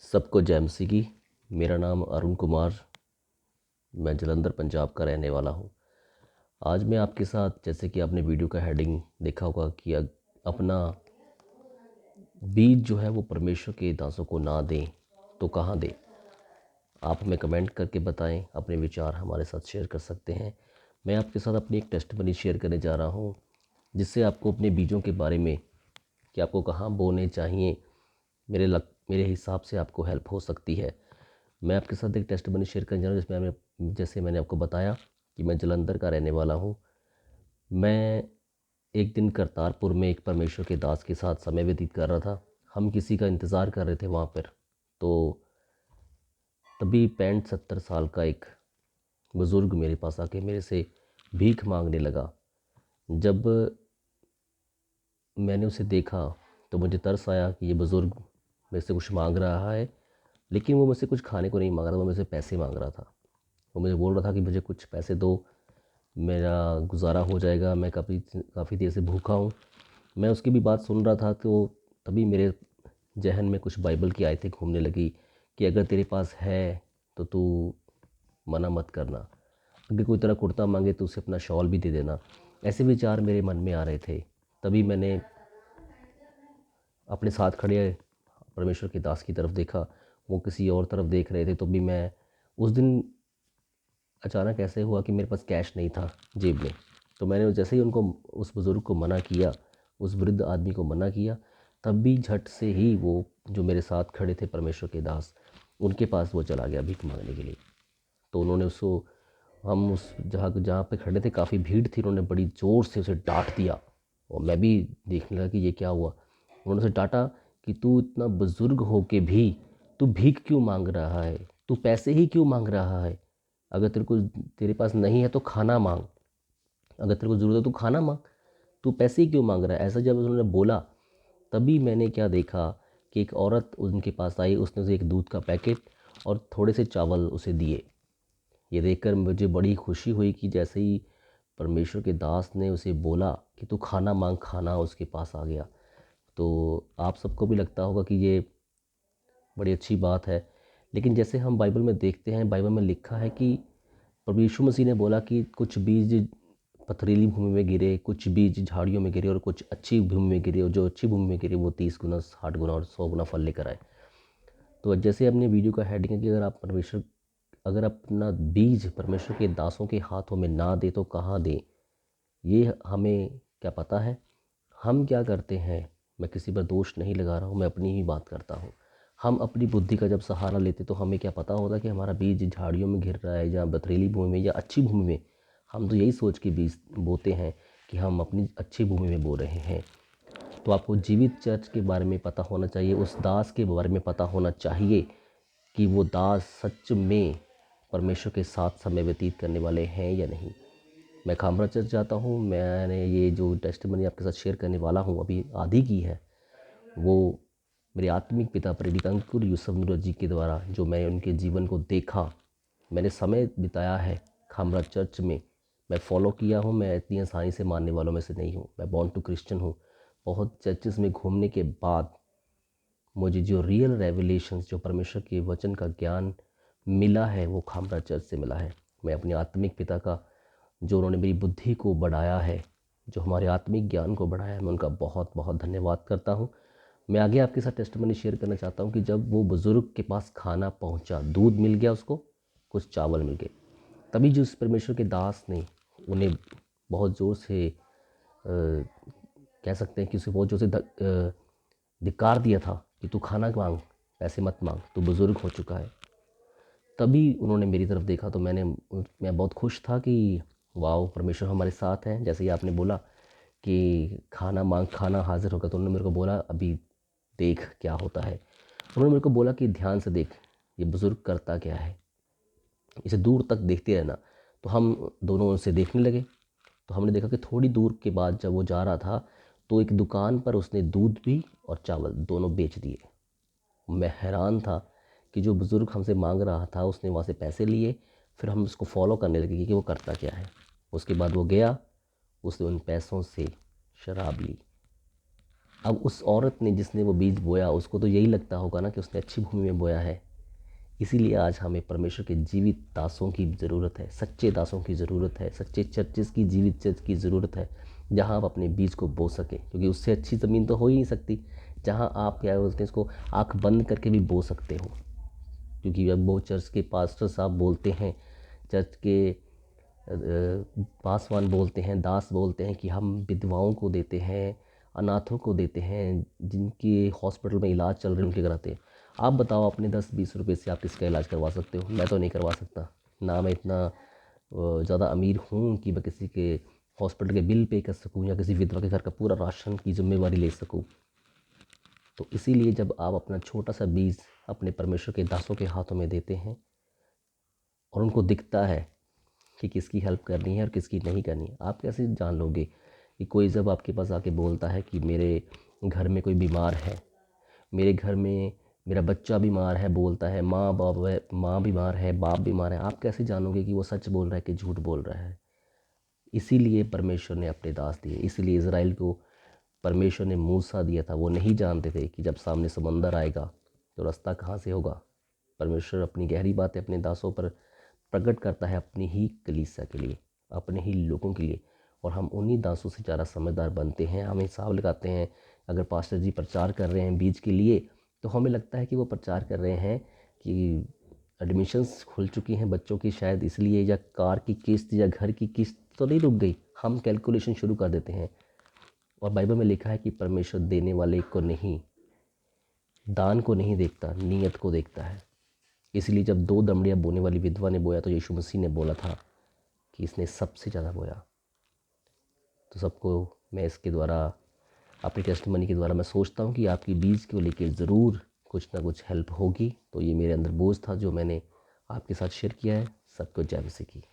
सबको जय मसीह की। मेरा नाम अरुण कुमार, मैं जलंधर पंजाब का रहने वाला हूँ। आज मैं आपके साथ, जैसे कि आपने वीडियो का हेडिंग देखा होगा कि अपना बीज जो है वो परमेश्वर के दासों को ना दें तो कहाँ दें। आप हमें कमेंट करके बताएं, अपने विचार हमारे साथ शेयर कर सकते हैं। मैं आपके साथ अपनी एक टेस्टमनी शेयर करने जा रहा हूँ, जिससे आपको अपने बीजों के बारे में, कि आपको कहाँ बोने चाहिए, मेरे हिसाब से आपको हेल्प हो सकती है। मैं आपके साथ एक टेस्टमनी शेयर करने जा रहा हूँ, जिसमें जैसे मैंने आपको बताया कि मैं जलंधर का रहने वाला हूँ। मैं एक दिन करतारपुर में एक परमेश्वर के दास के साथ समय व्यतीत कर रहा था। हम किसी का इंतज़ार कर रहे थे वहाँ पर। तो तभी 65-70 साल का एक बुज़ुर्ग मेरे पास आके मेरे से भीख मांगने लगा। जब मैंने उसे देखा तो मुझे तरस आया कि ये बुज़ुर्ग मेरे से कुछ मांग रहा है, लेकिन वो मुझसे कुछ खाने को नहीं मांग रहा था, वो मुझसे पैसे मांग रहा था। वो मुझे बोल रहा था कि मुझे कुछ पैसे दो, मेरा गुजारा हो जाएगा, मैं काफ़ी देर से भूखा हूँ। मैं उसकी भी बात सुन रहा था, तो तभी मेरे जहन में कुछ बाइबल की आयतें घूमने लगी कि अगर तेरे पास है तो तू मना मत करना, अगर कोई तेरा कुर्ता मांगे तो उसे अपना शॉल भी दे देना। ऐसे विचार मेरे मन में आ रहे थे। तभी मैंने अपने साथ खड़े परमेश्वर के दास की तरफ देखा, वो किसी और तरफ देख रहे थे। तो भी मैं उस दिन अचानक ऐसे हुआ कि मेरे पास कैश नहीं था जेब में। तो मैंने जैसे ही उनको, उस बुज़ुर्ग को मना किया, उस वृद्ध आदमी को मना किया, तब भी झट से ही वो जो मेरे साथ खड़े थे परमेश्वर के दास, उनके पास वो चला गया भीख मांगने के लिए। तो उन्होंने उसको, हम उस जहाँ जहाँ पे खड़े थे काफ़ी भीड़ थी, उन्होंने बड़ी ज़ोर से उसे डांट दिया। और मैं भी देखने लगा कि ये क्या हुआ। उन्होंने उसे डांटा कि तू इतना बुज़ुर्ग हो के भी तू भीख क्यों मांग रहा है, तू पैसे ही क्यों मांग रहा है। अगर तेरे पास नहीं है तो खाना मांग, अगर तेरे को ज़रूरत है तो खाना मांग, तू पैसे ही क्यों मांग रहा है। ऐसा जब उन्होंने बोला, तभी मैंने क्या देखा कि एक औरत उनके पास आई, उसने उसे एक दूध का पैकेट और थोड़े से चावल उसे दिए। ये देखकर मुझे बड़ी खुशी हुई कि जैसे ही परमेश्वर के दास ने उसे बोला कि तू खाना मांग, खाना उसके पास आ गया। तो आप सबको भी लगता होगा कि ये बड़ी अच्छी बात है। लेकिन जैसे हम बाइबल में देखते हैं, बाइबल में लिखा है कि प्रभु यीशु मसीह ने बोला कि कुछ बीज पथरीली भूमि में गिरे, कुछ बीज झाड़ियों में गिरे और कुछ अच्छी भूमि में गिरे, और जो अच्छी भूमि में गिरे वो 30 गुना, 60 गुना और 100 गुना फल लेकर आए। तो जैसे अपने वीडियो का हेडिंग है कि अगर अपना बीज परमेश्वर के दासों के हाथों में ना दे तो कहाँ दें। ये हमें क्या पता है, हम क्या करते हैं। मैं किसी पर दोष नहीं लगा रहा हूँ, मैं अपनी ही बात करता हूँ। हम अपनी बुद्धि का जब सहारा लेते तो हमें क्या पता होता कि हमारा बीज झाड़ियों में गिर रहा है या पथरीली भूमि में या अच्छी भूमि में। हम तो यही सोच के बीज बोते हैं कि हम अपनी अच्छी भूमि में बो रहे हैं। तो आपको जीवित चर्च के बारे में पता होना चाहिए, उस दास के बारे में पता होना चाहिए कि वो दास सच में परमेश्वर के साथ समय व्यतीत करने वाले हैं या नहीं। मैं खामरा चर्च जाता हूँ। मैंने ये जो टेस्टिमनी आपके साथ शेयर करने वाला हूँ अभी आधी की है, वो मेरे आत्मिक पिता प्रेरित अंकुर यूसुफ नूर जी के द्वारा, जो मैं उनके जीवन को देखा, मैंने समय बिताया है खामरा चर्च में, मैं फॉलो किया हूँ। मैं इतनी आसानी से मानने वालों में से नहीं हूँ, मैं बॉर्न टू क्रिश्चियन हूँ। बहुत चर्चेस में घूमने के बाद मुझे जो रियल रेवलेशंस, जो परमेश्वर के वचन का ज्ञान मिला है, वो खामरा चर्च से मिला है। मैं अपने आत्मिक पिता का, जो उन्होंने मेरी बुद्धि को बढ़ाया है, जो हमारे आत्मिक ज्ञान को बढ़ाया है, मैं उनका बहुत बहुत धन्यवाद करता हूँ। मैं आगे आपके साथ टेस्टिमनी शेयर करना चाहता हूँ कि जब वो बुज़ुर्ग के पास खाना पहुँचा, दूध मिल गया उसको, कुछ चावल मिल गए, तभी जो उस परमेश्वर के दास ने उन्हें बहुत ज़ोर से कह सकते हैं कि उसे बहुत ज़ोर से धिक्कार दिया था कि तू खाना मांग, पैसे मत मांग, तू बुज़ुर्ग हो चुका है। तभी उन्होंने मेरी तरफ देखा तो मैं बहुत खुश था कि वाह, परमेश्वर हमारे साथ हैं। जैसे ही आपने बोला कि खाना मांग, खाना हाजिर होगा, तो उन्होंने मेरे को बोला अभी देख क्या होता है। उन्होंने मेरे को बोला कि ध्यान से देख, ये बुज़ुर्ग करता क्या है, इसे दूर तक देखते रहना। तो हम दोनों उनसे देखने लगे। तो हमने देखा कि थोड़ी दूर के बाद जब वो जा रहा था, तो एक दुकान पर उसने दूध भी और चावल दोनों बेच दिए। मैं हैरान था कि जो बुज़ुर्ग हमसे मांग रहा था, उसने वहाँ से पैसे लिए। फिर हम उसको फॉलो करने लगे कि वो करता क्या है। उसके बाद वो गया, उसने उन पैसों से शराब ली। अब उस औरत ने जिसने वो बीज बोया उसको तो यही लगता होगा ना कि उसने अच्छी भूमि में बोया है। इसीलिए आज हमें परमेश्वर के जीवित दासों की ज़रूरत है, सच्चे दासों की ज़रूरत है, सच्चे चर्चेस की, जीवित चर्च की ज़रूरत है, जहाँ आप अपने बीज को बो सकें, क्योंकि उससे अच्छी ज़मीन तो हो ही नहीं सकती, जहाँ आप क्या बोलते हैं इसको, आँख बंद करके भी बो सकते हो। क्योंकि अब वो चर्च के पास्टर साहब बोलते हैं, चर्च के पासवान बोलते हैं, दास बोलते हैं कि हम विधवाओं को देते हैं, अनाथों को देते हैं, जिनके हॉस्पिटल में इलाज चल रहे हैं उनके कराते हैं। आप बताओ अपने 10-20 रुपए से आप किसका इलाज करवा सकते हो? मैं तो नहीं करवा सकता। ना मैं इतना ज़्यादा अमीर हूँ कि मैं किसी के हॉस्पिटल के बिल पे कर सकूँ या किसी विधवा के घर का पूरा राशन की जिम्मेवारी ले सकूँ। तो इसीलिए जब आप अपना छोटा सा बीज अपने परमेश्वर के दासों के हाथों में देते हैं और उनको दिखता है कि किसकी हेल्प करनी है और किसकी नहीं करनी है, आप कैसे जान लोगे कि कोई जब आपके पास आके बोलता है कि मेरे घर में कोई बीमार है, मेरे घर में मेरा बच्चा बीमार है, बोलता है माँ बीमार है, बाप बीमार है, आप कैसे जानोगे कि वो सच बोल रहा है कि झूठ बोल रहा है? इसीलिए परमेश्वर ने अपने दास दिए, इसीलिए इज़राइल को परमेश्वर ने मूसा दिया था। वो नहीं जानते थे कि जब सामने समंदर आएगा तो रास्ता कहाँ से होगा। परमेश्वर अपनी गहरी बातें अपने दासों पर प्रकट करता है, अपनी ही कलीसिया के लिए, अपने ही लोगों के लिए, और हम उन्हीं दासों से ज़्यादा समझदार बनते हैं। हम हिसाब लगाते हैं, अगर पास्टर जी प्रचार कर रहे हैं बीज के लिए, तो हमें लगता है कि वो प्रचार कर रहे हैं कि एडमिशन्स खुल चुकी हैं बच्चों की, शायद इसलिए, या कार की किस्त या घर की किस्त तो नहीं रुक गई। हम कैलकुलेशन शुरू कर देते हैं। और बाइबल में लिखा है कि परमेश्वर देने वाले को नहीं, दान को नहीं देखता, नीयत को देखता है। इसलिए जब 2 दमड़ियाँ बोने वाली विधवा ने बोया तो यीशु मसीह ने बोला था कि इसने सबसे ज़्यादा बोया। तो सबको मैं इसके द्वारा, अपनी टेस्टिमनी के द्वारा मैं सोचता हूँ कि आपकी बीज को लेके ज़रूर कुछ ना कुछ हेल्प होगी। तो ये मेरे अंदर बोझ था जो मैंने आपके साथ शेयर किया है। सबको जय मसीह की।